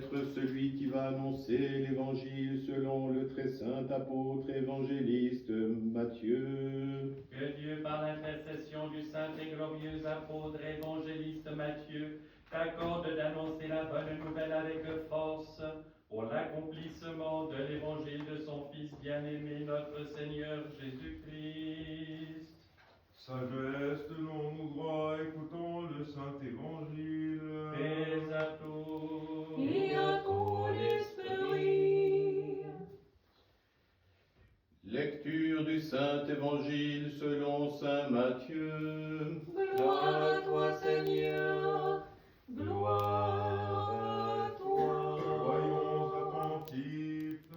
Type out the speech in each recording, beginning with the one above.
être celui qui va annoncer l'évangile selon le très saint apôtre évangéliste Matthieu. Que Dieu, par l'intercession du saint et glorieux apôtre évangéliste Matthieu, t'accorde d'annoncer la bonne nouvelle avec force pour l'accomplissement de l'évangile de son Fils bien-aimé, notre Seigneur Jésus-Christ. Sagesse, tenons-nous droit, écoutons le saint évangile. Paix à tous. Et à ton esprit. Lecture du saint évangile selon saint Matthieu. Gloire à toi, Seigneur. Gloire à toi. Soyons attentifs.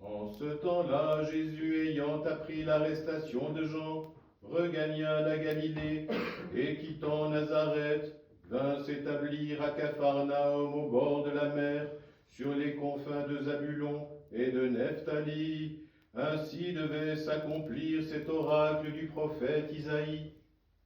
En ce temps-là, Jésus, ayant appris l'arrestation de Jean, regagna la Galilée et quittant Nazareth, vint s'établir à Capharnaüm au bord de la mer, sur les confins de Zabulon et de Nephtali. Ainsi devait s'accomplir cet oracle du prophète Isaïe.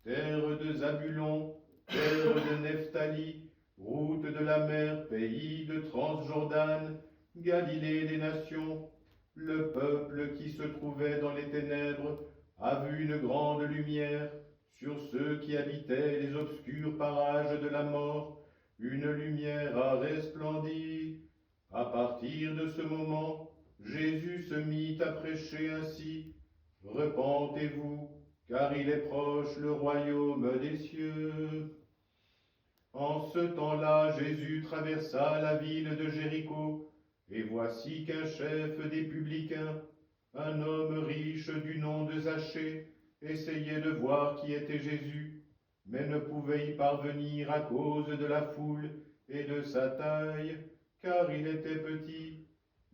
Terre de Zabulon, terre de Nephtali, route de la mer, pays de Transjordan, Galilée des nations. Le peuple qui se trouvait dans les ténèbres a vu une grande lumière. Sur ceux qui habitaient les obscurs parages de la mort, une lumière a resplendi. À partir de ce moment, Jésus se mit à prêcher ainsi: Repentez-vous, car il est proche le royaume des cieux. En ce temps-là, Jésus traversa la ville de Jéricho, et voici qu'un chef des publicains, un homme riche du nom de Zachée, essayait de voir qui était Jésus, mais ne pouvait y parvenir à cause de la foule et de sa taille, car il était petit.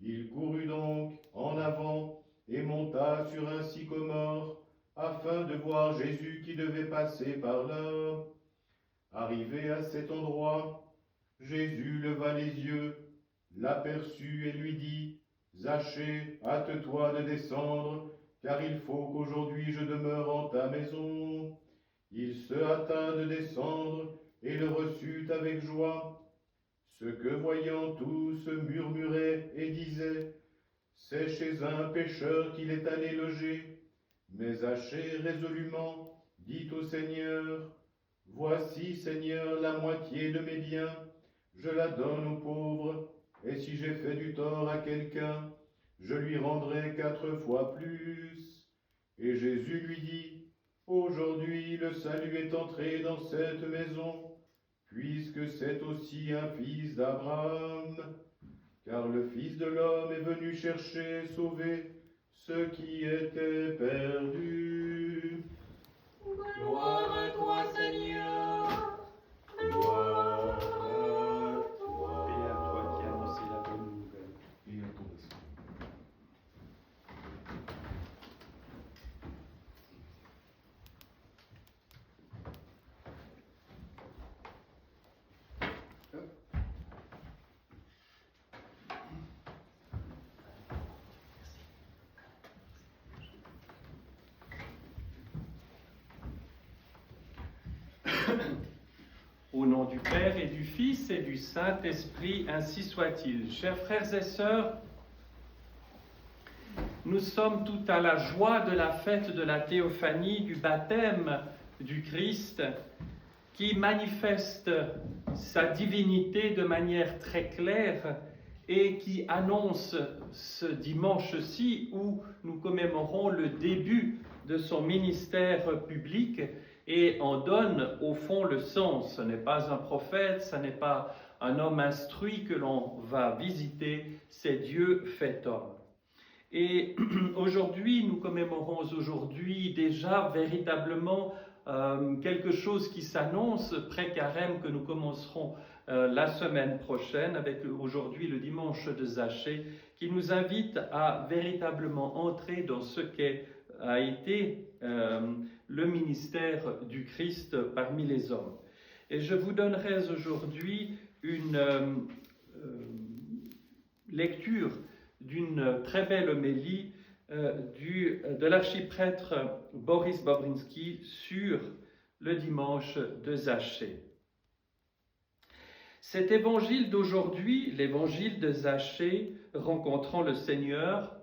Il courut donc en avant et monta sur un sycomore, afin de voir Jésus qui devait passer par là. Arrivé à cet endroit, Jésus leva les yeux, l'aperçut et lui dit: Zachée, hâte-toi de descendre, car il faut qu'aujourd'hui je demeure en ta maison. Il se hâta de descendre et le reçut avec joie. Ce que voyant tous murmuraient et disaient: C'est chez un pécheur qu'il est allé loger. Mais Zachée résolument dit au Seigneur: Voici, Seigneur, la moitié de mes biens, je la donne aux pauvres, et si j'ai fait du tort à quelqu'un, je lui rendrai 4 fois plus. Et Jésus lui dit: Aujourd'hui le salut est entré dans cette maison, puisque c'est aussi un fils d'Abraham, car le Fils de l'homme est venu chercher et sauver ceux qui étaient perdus. Gloire à toi, Seigneur. Gloire à toi. Paix à toi qui annonces la bonne nouvelle. Et à ton esprit. Au nom du Père et du Fils et du Saint-Esprit, ainsi soit-il. Chers frères et sœurs, nous sommes tout à la joie de la fête de la théophanie, du baptême du Christ, qui manifeste sa divinité de manière très claire et qui annonce ce dimanche-ci où nous commémorons le début de son ministère public et en donne au fond le sens. Ce n'est pas un prophète, ce n'est pas un homme instruit que l'on va visiter, c'est Dieu fait homme. Et aujourd'hui, nous commémorons aujourd'hui déjà véritablement quelque chose qui s'annonce, pré-carême, que nous commencerons la semaine prochaine, avec aujourd'hui le dimanche de Zachée, qui nous invite à véritablement entrer dans ce qu'a été le ministère du Christ parmi les hommes. Et je vous donnerai aujourd'hui une lecture d'une très belle homélie de l'archiprêtre Boris Bobrinsky sur le dimanche de Zachée. Cet évangile d'aujourd'hui, l'évangile de Zachée rencontrant le Seigneur,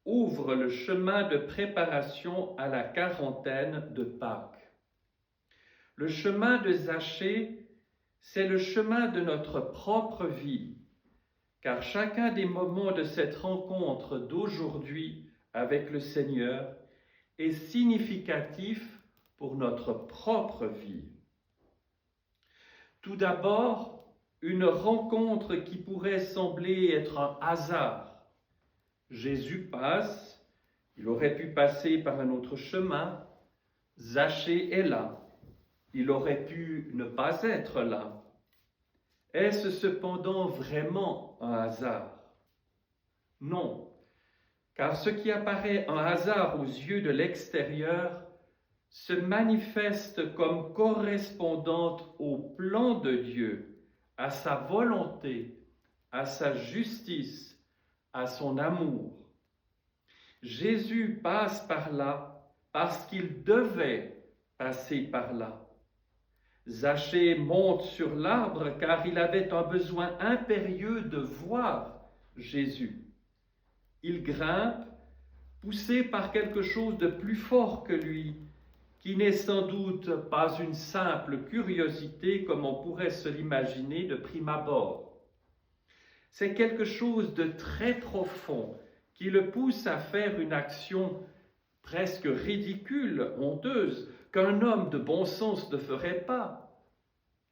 ouvre le chemin de préparation à la quarantaine de Pâques. Le chemin de Zachée, c'est le chemin de notre propre vie, car chacun des moments de cette rencontre d'aujourd'hui avec le Seigneur est significatif pour notre propre vie. Tout d'abord, une rencontre qui pourrait sembler être un hasard. Jésus passe, il aurait pu passer par un autre chemin, Zachée est là, il aurait pu ne pas être là. Est-ce cependant vraiment un hasard? Non, car ce qui apparaît un hasard aux yeux de l'extérieur se manifeste comme correspondante au plan de Dieu, à sa volonté, à sa justice, à son amour. Jésus passe par là parce qu'il devait passer par là. Zachée monte sur l'arbre car il avait un besoin impérieux de voir Jésus. Il grimpe, poussé par quelque chose de plus fort que lui, qui n'est sans doute pas une simple curiosité comme on pourrait se l'imaginer de prime abord. C'est quelque chose de très profond qui le pousse à faire une action presque ridicule, honteuse, qu'un homme de bon sens ne ferait pas.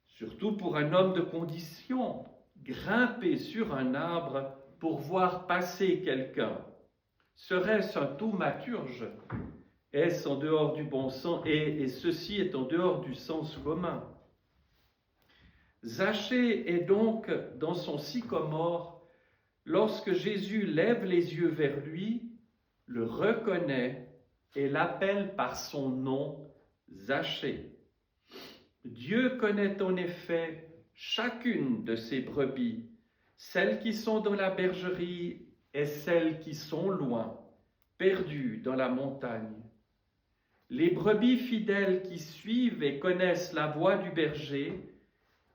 Surtout pour un homme de condition, grimper sur un arbre pour voir passer quelqu'un. Serait-ce un thaumaturge? Est-ce en dehors du bon sens? Et ceci est en dehors du sens commun. Zachée est donc dans son sycomore lorsque Jésus lève les yeux vers lui, le reconnaît et l'appelle par son nom, Zachée. Dieu connaît en effet chacune de ses brebis, celles qui sont dans la bergerie et celles qui sont loin, perdues dans la montagne. Les brebis fidèles qui suivent et connaissent la voix du berger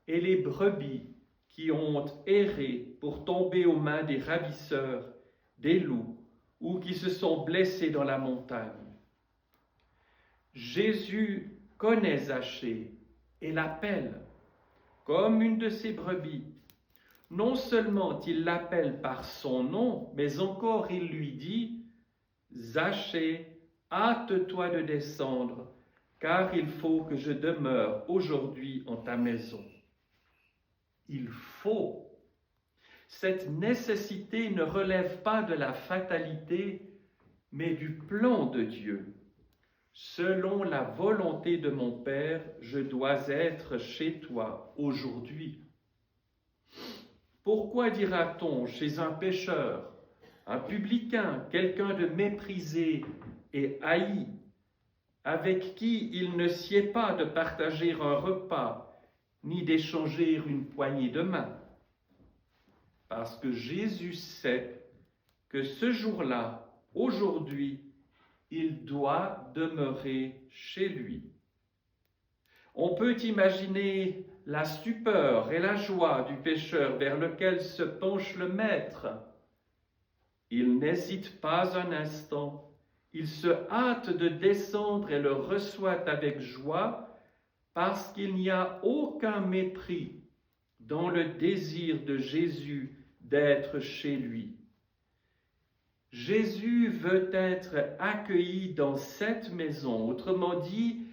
et les brebis qui ont erré pour tomber aux mains des ravisseurs, des loups ou qui se sont blessés dans la montagne. Jésus connaît Zachée et l'appelle comme une de ses brebis. Non seulement il l'appelle par son nom, mais encore il lui dit « Zachée, hâte-toi de descendre, car il faut que je demeure aujourd'hui en ta maison. » Il faut. Cette nécessité ne relève pas de la fatalité, mais du plan de Dieu. Selon la volonté de mon Père, je dois être chez toi aujourd'hui. Pourquoi dira-t-on chez un pécheur, un publicain, quelqu'un de méprisé et haï, avec qui il ne sied pas de partager un repas, ni d'échanger une poignée de main? Parce que Jésus sait que ce jour-là, aujourd'hui, il doit demeurer chez lui. On peut imaginer la stupeur et la joie du pécheur vers lequel se penche le Maître. Il n'hésite pas un instant, il se hâte de descendre et le reçoit avec joie parce qu'il n'y a aucun mépris dans le désir de Jésus d'être chez lui. Jésus veut être accueilli dans cette maison. Autrement dit,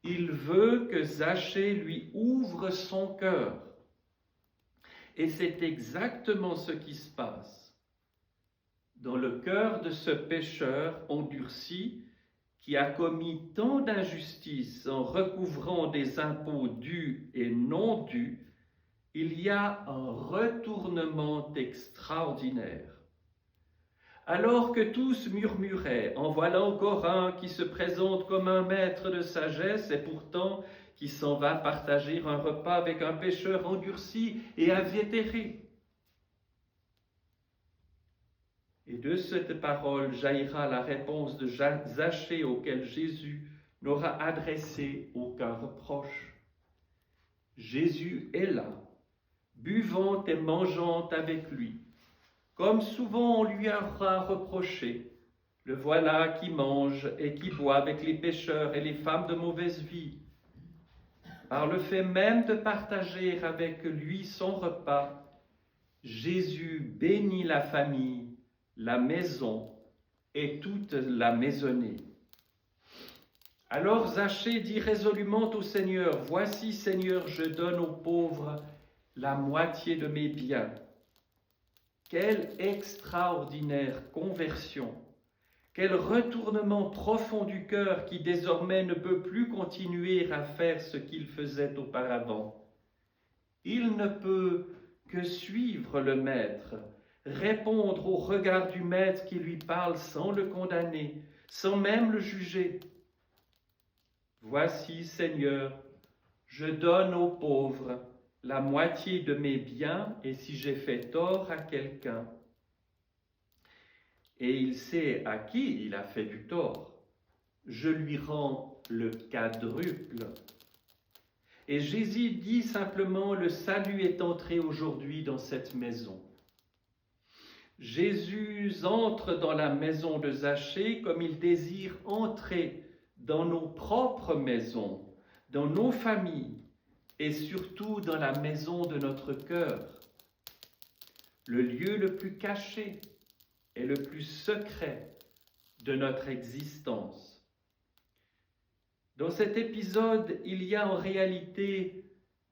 il veut que Zachée lui ouvre son cœur. Et c'est exactement ce qui se passe. Dans le cœur de ce pécheur endurci, qui a commis tant d'injustices en recouvrant des impôts dus et non dus, il y a un retournement extraordinaire. Alors que tous murmuraient, en voilà encore un qui se présente comme un maître de sagesse et pourtant qui s'en va partager un repas avec un pécheur endurci et invétéré. Et de cette parole jaillira la réponse de Zachée auquel Jésus n'aura adressé aucun reproche. Jésus est là, buvant et mangeant avec lui. Comme souvent on lui aura reproché, le voilà qui mange et qui boit avec les pécheurs et les femmes de mauvaise vie. Par le fait même de partager avec lui son repas, Jésus bénit la famille, la maison et toute la maisonnée. Alors Zachée dit résolument au Seigneur, « Voici, Seigneur, je donne aux pauvres la moitié de mes biens. » Quelle extraordinaire conversion! Quel retournement profond du cœur qui désormais ne peut plus continuer à faire ce qu'il faisait auparavant. Il ne peut que suivre le Maître, répondre au regard du Maître qui lui parle sans le condamner, sans même le juger. Voici, Seigneur, je donne aux pauvres la moitié de mes biens, et si j'ai fait tort à quelqu'un, et il sait à qui il a fait du tort, je lui rends le quadruple. Et Jésus dit simplement, le salut est entré aujourd'hui dans cette maison. Jésus entre dans la maison de Zachée comme il désire entrer dans nos propres maisons, dans nos familles et surtout dans la maison de notre cœur, le lieu le plus caché et le plus secret de notre existence. Dans cet épisode, il y a en réalité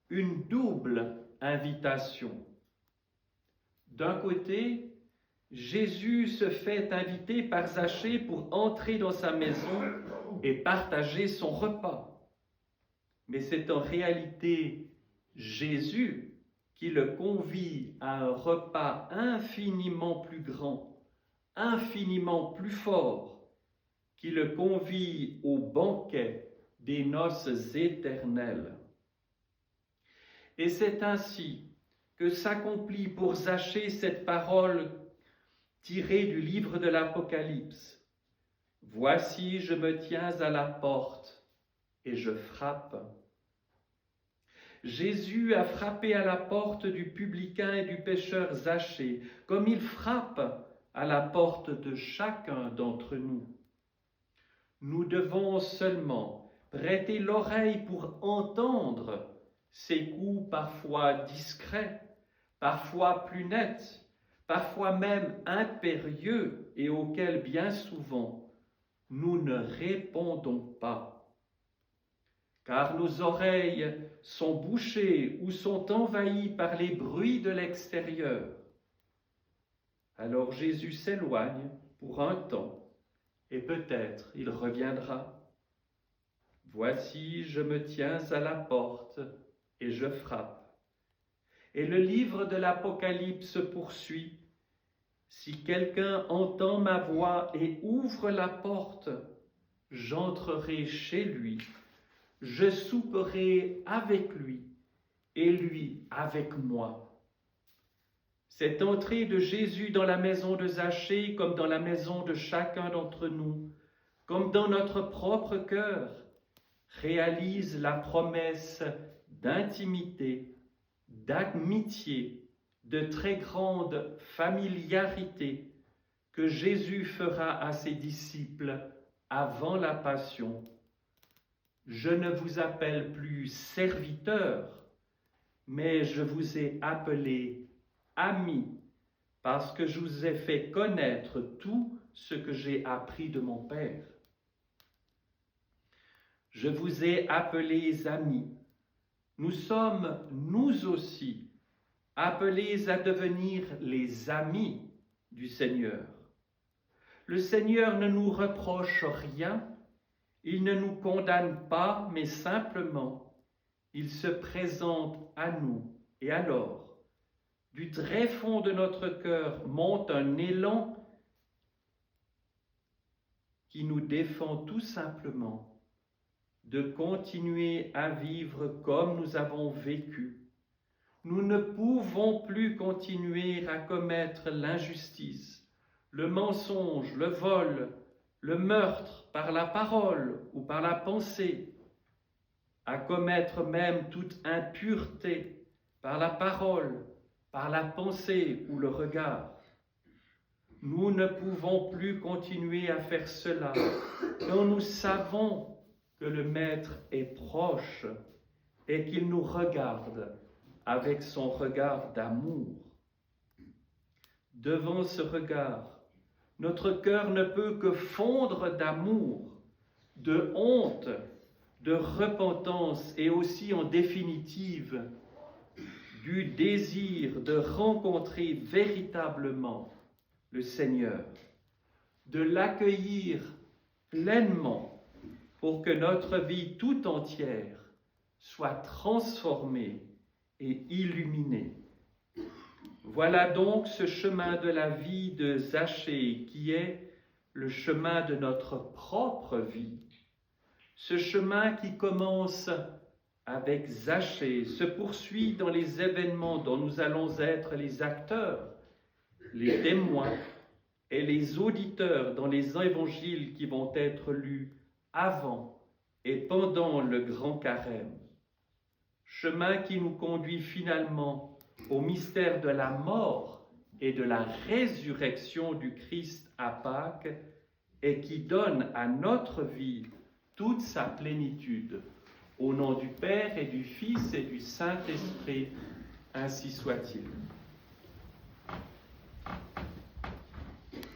une double invitation. D'un côté, Jésus se fait inviter par Zachée pour entrer dans sa maison et partager son repas. Mais c'est en réalité Jésus qui le convie à un repas infiniment plus grand, infiniment plus fort, qui le convie au banquet des noces éternelles. Et c'est ainsi que s'accomplit pour Zachée cette parole tirée du livre de l'Apocalypse. « Voici, je me tiens à la porte et je frappe. » Jésus a frappé à la porte du publicain et du pécheur Zachée, comme il frappe à la porte de chacun d'entre nous. Nous devons seulement prêter l'oreille pour entendre ces coups parfois discrets, parfois plus nets, parfois même impérieux et auxquels bien souvent nous ne répondons pas. Car nos oreilles sont bouchées ou sont envahies par les bruits de l'extérieur. Alors Jésus s'éloigne pour un temps et peut-être il reviendra. Voici, je me tiens à la porte et je frappe. Et le livre de l'Apocalypse poursuit. Si quelqu'un entend ma voix et ouvre la porte, j'entrerai chez lui. Je souperai avec lui et lui avec moi. Cette entrée de Jésus dans la maison de Zachée, comme dans la maison de chacun d'entre nous, comme dans notre propre cœur, réalise la promesse d'intimité, d'amitié, de très grande familiarité que Jésus fera à ses disciples avant la Passion. Je ne vous appelle plus serviteurs, mais je vous ai appelés amis, parce que je vous ai fait connaître tout ce que j'ai appris de mon Père. Je vous ai appelés amis. Nous sommes, nous aussi, appelés à devenir les amis du Seigneur. Le Seigneur ne nous reproche rien, il ne nous condamne pas, mais simplement, il se présente à nous. Et alors, du très fond de notre cœur monte un élan qui nous défend tout simplement de continuer à vivre comme nous avons vécu. Nous ne pouvons plus continuer à commettre l'injustice, le mensonge, le vol, le meurtre par la parole ou par la pensée, à commettre même toute impureté, par la parole, par la pensée ou le regard. Nous ne pouvons plus continuer à faire cela, quand nous savons que le Maître est proche et qu'il nous regarde avec son regard d'amour. Devant ce regard, notre cœur ne peut que fondre d'amour, de honte, de repentance et aussi en définitive du désir de rencontrer véritablement le Seigneur, de l'accueillir pleinement pour que notre vie tout entière soit transformée et illuminée. Voilà donc ce chemin de la vie de Zachée qui est le chemin de notre propre vie. Ce chemin qui commence avec Zachée se poursuit dans les événements dont nous allons être les acteurs, les témoins et les auditeurs dans les évangiles qui vont être lus avant et pendant le grand carême. Chemin qui nous conduit finalement au mystère de la mort et de la résurrection du Christ à Pâques et qui donne à notre vie toute sa plénitude. Au nom du Père et du Fils et du Saint-Esprit, ainsi soit-il.